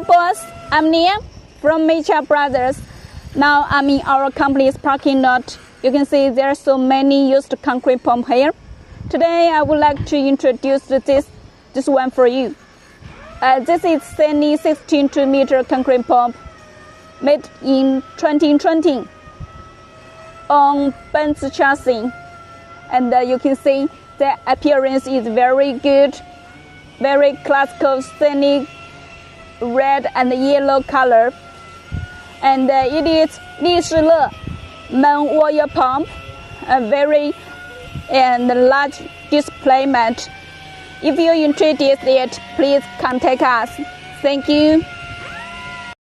boss, I'm Nia from Mecha Brothers. Now I'm in our company's parking lot. You can see there are so many used concrete pump here. Today I would like to introduce this one for you. This is Sany 16.2-meter concrete pump made in 2020 on Benz chassis. And you can see the appearance is very good, very classical Sany red and yellow color. And it is 立式乐 main oil pump, a very large display mat. If you're interested in it, please contact us. Thank you.